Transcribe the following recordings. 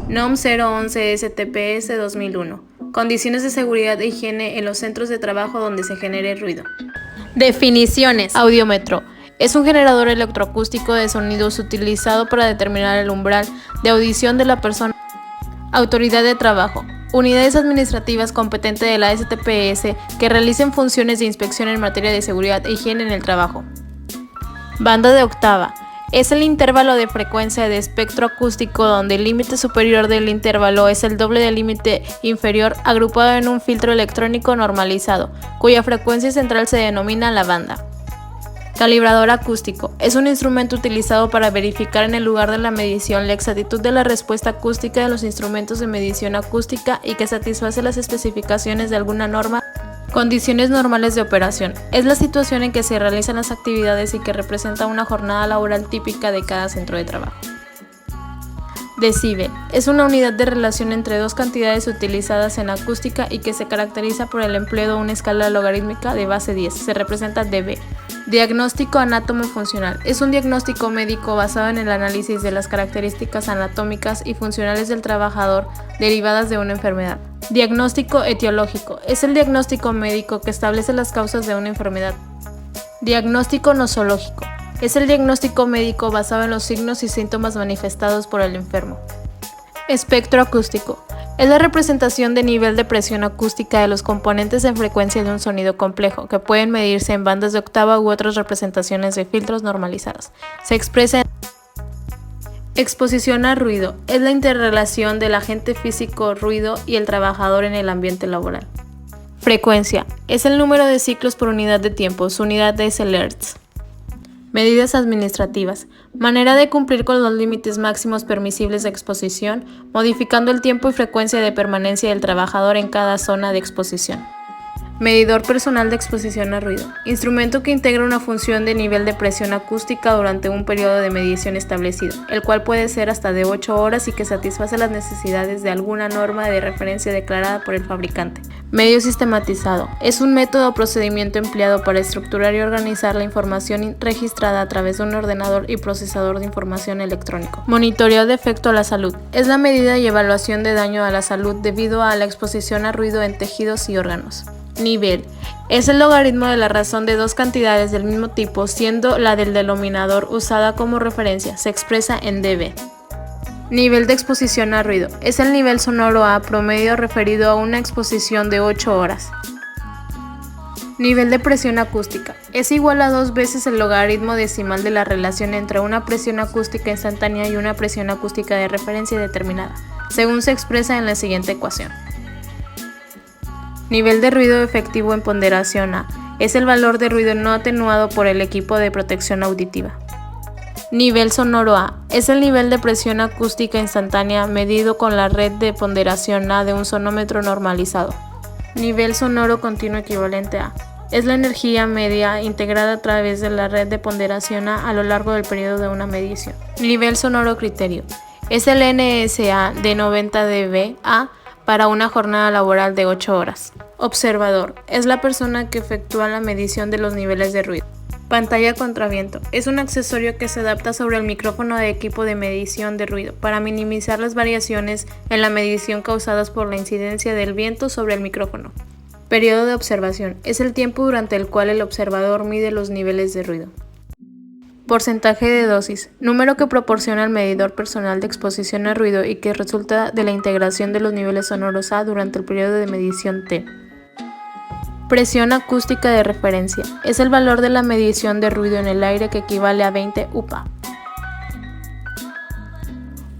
NOM 011 STPS 2001. Condiciones de seguridad e higiene en los centros de trabajo donde se genere ruido. Definiciones. Audiómetro. Es un generador electroacústico de sonidos utilizado para determinar el umbral de audición de la persona. Autoridad de trabajo. Unidades administrativas competentes de la STPS que realicen funciones de inspección en materia de seguridad e higiene en el trabajo. Banda de octava. Es el intervalo de frecuencia de espectro acústico donde el límite superior del intervalo es el doble del límite inferior, agrupado en un filtro electrónico normalizado, cuya frecuencia central se denomina la banda. Calibrador acústico. Es un instrumento utilizado para verificar en el lugar de la medición la exactitud de la respuesta acústica de los instrumentos de medición acústica y que satisface las especificaciones de alguna norma. Condiciones normales de operación. Es la situación en que se realizan las actividades y que representa una jornada laboral típica de cada centro de trabajo. Decibel. Es una unidad de relación entre dos cantidades utilizadas en acústica y que se caracteriza por el empleo de una escala logarítmica de base 10. Se representa dB. Diagnóstico anátomo-funcional. Es un diagnóstico médico basado en el análisis de las características anatómicas y funcionales del trabajador derivadas de una enfermedad. Diagnóstico etiológico. Es el diagnóstico médico que establece las causas de una enfermedad. Diagnóstico nosológico. Es el diagnóstico médico basado en los signos y síntomas manifestados por el enfermo. Espectro acústico. Es la representación de nivel de presión acústica de los componentes en frecuencia de un sonido complejo, que pueden medirse en bandas de octava u otras representaciones de filtros normalizadas. Se expresa en exposición a ruido. Es la interrelación del agente físico ruido y el trabajador en el ambiente laboral. Frecuencia. Es el número de ciclos por unidad de tiempo. Su unidad es el Hertz. Medidas administrativas. Manera de cumplir con los límites máximos permisibles de exposición, modificando el tiempo y frecuencia de permanencia del trabajador en cada zona de exposición. Medidor personal de exposición a ruido. Instrumento que integra una función de nivel de presión acústica durante un periodo de medición establecido, el cual puede ser hasta de 8 horas y que satisface las necesidades de alguna norma de referencia declarada por el fabricante. Medio sistematizado. Es un método o procedimiento empleado para estructurar y organizar la información registrada a través de un ordenador y procesador de información electrónico. Monitoreo de efecto a la salud. Es la medida y evaluación de daño a la salud debido a la exposición a ruido en tejidos y órganos. Nivel. Es el logaritmo de la razón de dos cantidades del mismo tipo, siendo la del denominador usada como referencia. Se expresa en dB. Nivel de exposición a ruido. Es el nivel sonoro A promedio referido a una exposición de 8 horas. Nivel de presión acústica. Es igual a 2 veces el logaritmo decimal de la relación entre una presión acústica instantánea y una presión acústica de referencia determinada, según se expresa en la siguiente ecuación. Nivel de ruido efectivo en ponderación A. Es el valor de ruido no atenuado por el equipo de protección auditiva. Nivel sonoro A. Es el nivel de presión acústica instantánea medido con la red de ponderación A de un sonómetro normalizado. Nivel sonoro continuo equivalente A. Es la energía media integrada a través de la red de ponderación A lo largo del periodo de una medición. Nivel sonoro criterio. Es el NSA de 90 dBA para una jornada laboral de 8 horas. Observador. Es la persona que efectúa la medición de los niveles de ruido. Pantalla contra viento. Es un accesorio que se adapta sobre el micrófono de equipo de medición de ruido para minimizar las variaciones en la medición causadas por la incidencia del viento sobre el micrófono. Periodo de observación. Es el tiempo durante el cual el observador mide los niveles de ruido. Porcentaje de dosis. Número que proporciona el medidor personal de exposición a ruido y que resulta de la integración de los niveles sonoros A durante el periodo de medición T. Presión acústica de referencia. Es el valor de la medición de ruido en el aire que equivale a 20 UPA.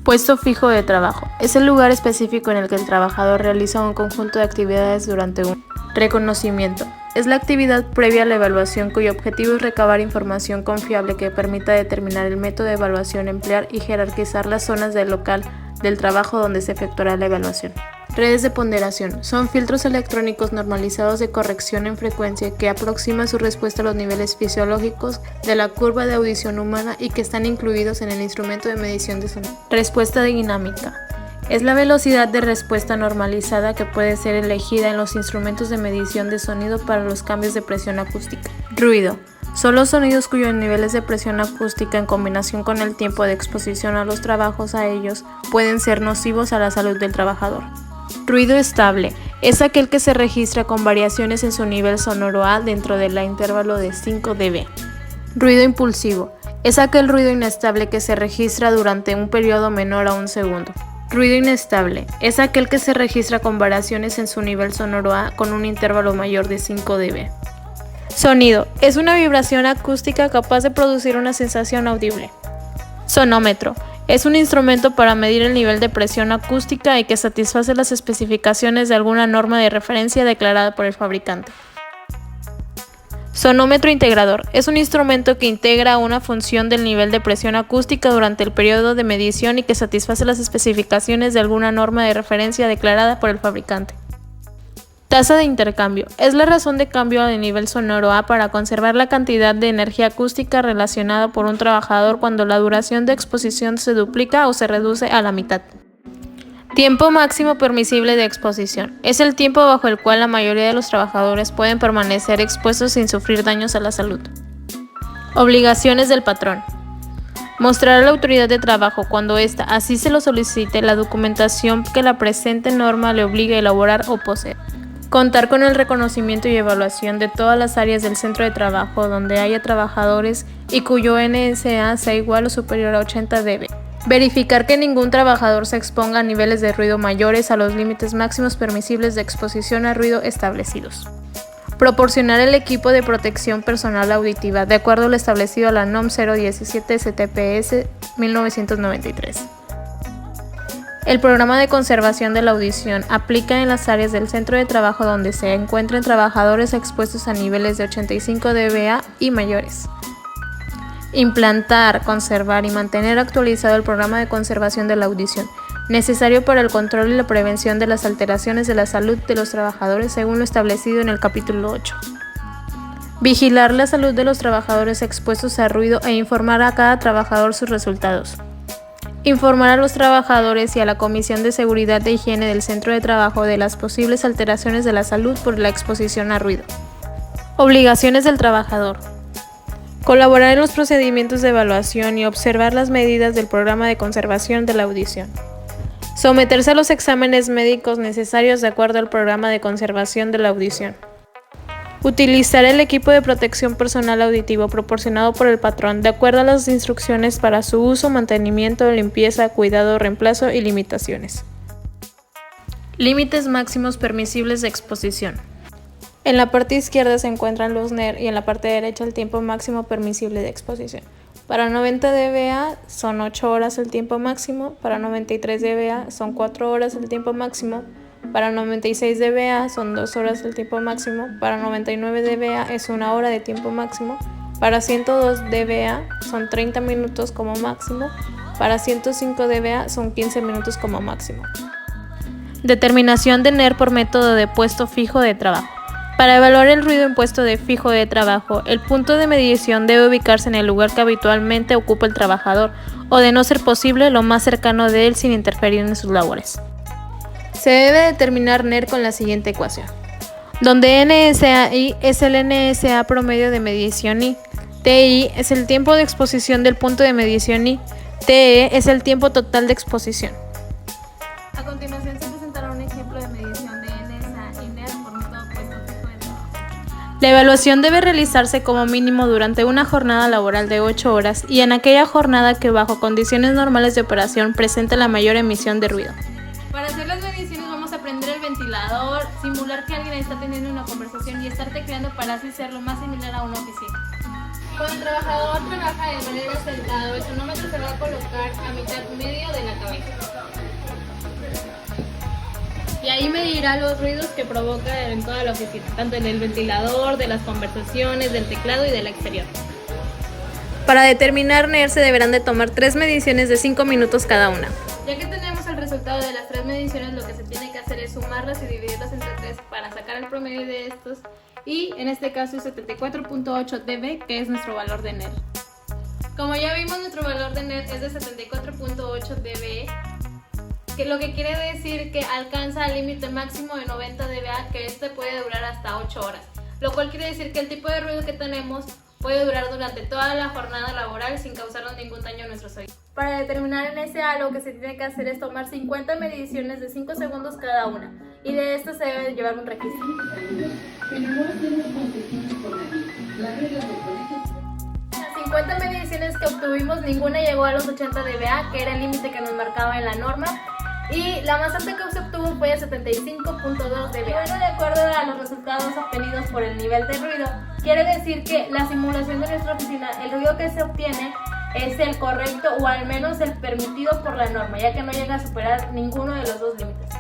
Puesto fijo de trabajo. Es el lugar específico en el que el trabajador realiza un conjunto de actividades durante un reconocimiento. Es la actividad previa a la evaluación cuyo objetivo es recabar información confiable que permita determinar el método de evaluación, emplear y jerarquizar las zonas del local del trabajo donde se efectuará la evaluación. Redes de ponderación. Son filtros electrónicos normalizados de corrección en frecuencia que aproximan su respuesta a los niveles fisiológicos de la curva de audición humana y que están incluidos en el instrumento de medición de sonido. Respuesta dinámica. Es la velocidad de respuesta normalizada que puede ser elegida en los instrumentos de medición de sonido para los cambios de presión acústica. Ruido. Son los sonidos cuyos niveles de presión acústica en combinación con el tiempo de exposición a los trabajos a ellos pueden ser nocivos a la salud del trabajador. Ruido estable es aquel que se registra con variaciones en su nivel sonoro A dentro del intervalo de 5 dB. Ruido impulsivo es aquel ruido inestable que se registra durante un periodo menor a un segundo. Ruido inestable es aquel que se registra con variaciones en su nivel sonoro A con un intervalo mayor de 5 dB. Sonido es una vibración acústica capaz de producir una sensación audible. Sonómetro es un instrumento para medir el nivel de presión acústica y que satisface las especificaciones de alguna norma de referencia declarada por el fabricante. Sonómetro integrador es un instrumento que integra una función del nivel de presión acústica durante el periodo de medición y que satisface las especificaciones de alguna norma de referencia declarada por el fabricante. Tasa de intercambio es la razón de cambio de nivel sonoro A para conservar la cantidad de energía acústica relacionada por un trabajador cuando la duración de exposición se duplica o se reduce a la mitad. Tiempo máximo permisible de exposición es el tiempo bajo el cual la mayoría de los trabajadores pueden permanecer expuestos sin sufrir daños a la salud. Obligaciones del patrón. Mostrar a la autoridad de trabajo, cuando ésta así se lo solicite, la documentación que la presente norma le obliga a elaborar o poseer. Contar con el reconocimiento y evaluación de todas las áreas del centro de trabajo donde haya trabajadores y cuyo NSA sea igual o superior a 80 dB. Verificar que ningún trabajador se exponga a niveles de ruido mayores a los límites máximos permisibles de exposición a ruido establecidos. Proporcionar el equipo de protección personal auditiva de acuerdo a lo establecido a la NOM 017 STPS 1993. El programa de conservación de la audición aplica en las áreas del centro de trabajo donde se encuentren trabajadores expuestos a niveles de 85 dBA y mayores. Implantar, conservar y mantener actualizado el programa de conservación de la audición, necesario para el control y la prevención de las alteraciones de la salud de los trabajadores según lo establecido en el capítulo 8. Vigilar la salud de los trabajadores expuestos a ruido e informar a cada trabajador sus resultados. Informar a los trabajadores y a la Comisión de Seguridad e Higiene del centro de trabajo de las posibles alteraciones de la salud por la exposición a ruido. Obligaciones del trabajador. Colaborar en los procedimientos de evaluación y observar las medidas del programa de conservación de la audición. Someterse a los exámenes médicos necesarios de acuerdo al programa de conservación de la audición. Utilizar el equipo de protección personal auditivo proporcionado por el patrón de acuerdo a las instrucciones para su uso, mantenimiento, limpieza, cuidado, reemplazo y limitaciones. Límites máximos permisibles de exposición. En la parte izquierda se encuentran los NER y en la parte derecha el tiempo máximo permisible de exposición. Para 90 dBA son 8 horas el tiempo máximo, para 93 dBA son 4 horas el tiempo máximo, para 96 dBA son 2 horas el tiempo máximo, para 99 dBA es 1 hora de tiempo máximo, para 102 dBA son 30 minutos como máximo, para 105 dBA son 15 minutos como máximo. Determinación de NER por método de puesto fijo de trabajo. Para evaluar el ruido en puesto de fijo de trabajo, el punto de medición debe ubicarse en el lugar que habitualmente ocupa el trabajador, o de no ser posible, lo más cercano de él sin interferir en sus labores. Se debe determinar NER con la siguiente ecuación, donde NSA-I es el NSA promedio de medición I, TI es el tiempo de exposición del punto de medición I, TE es el tiempo total de exposición. A continuación se presentará un ejemplo de medición de NSA y NER por método puesto fijo de trabajo. La evaluación debe realizarse como mínimo durante una jornada laboral de 8 horas y en aquella jornada que bajo condiciones normales de operación presente la mayor emisión de ruido. Para hacer las mediciones vamos a prender el ventilador, simular que alguien está teniendo una conversación y estar tecleando para así ser lo más similar a una oficina. Cuando el trabajador trabaja de manera sentado, el sonómetro se va a colocar a mitad medio de la cabeza. Y ahí medirá los ruidos que provoca en toda la oficina, tanto en el ventilador, de las conversaciones, del teclado y del exterior. Para determinar NER se deberán de tomar 3 mediciones de 5 minutos cada una. Ya que tenemos el resultado de las 3 mediciones, lo que se tiene que hacer es sumarlas y dividirlas entre 3 para sacar el promedio de estos y en este caso 74.8 dB, que es nuestro valor de NER. Como ya vimos, nuestro valor de NER es de 74.8 dB, que lo que quiere decir que alcanza el límite máximo de 90 dBA, que este puede durar hasta 8 horas, lo cual quiere decir que el tipo de ruido que tenemos puede durar durante toda la jornada laboral sin causarnos ningún daño a nuestros oídos. Para determinar en ese A, lo que se tiene que hacer es tomar 50 mediciones de 5 segundos cada una, y de esto se debe llevar un registro. Las 50 mediciones que obtuvimos, ninguna llegó a los 80 dBA, que era el límite que nos marcaba en la norma, y la más alta que se obtuvo fue de 75.2 dBA. Bueno, de acuerdo a los resultados obtenidos por el nivel de ruido, quiere decir que la simulación de nuestra oficina, el ruido que se obtiene es el correcto o al menos el permitido por la norma, ya que no llega a superar ninguno de los dos límites.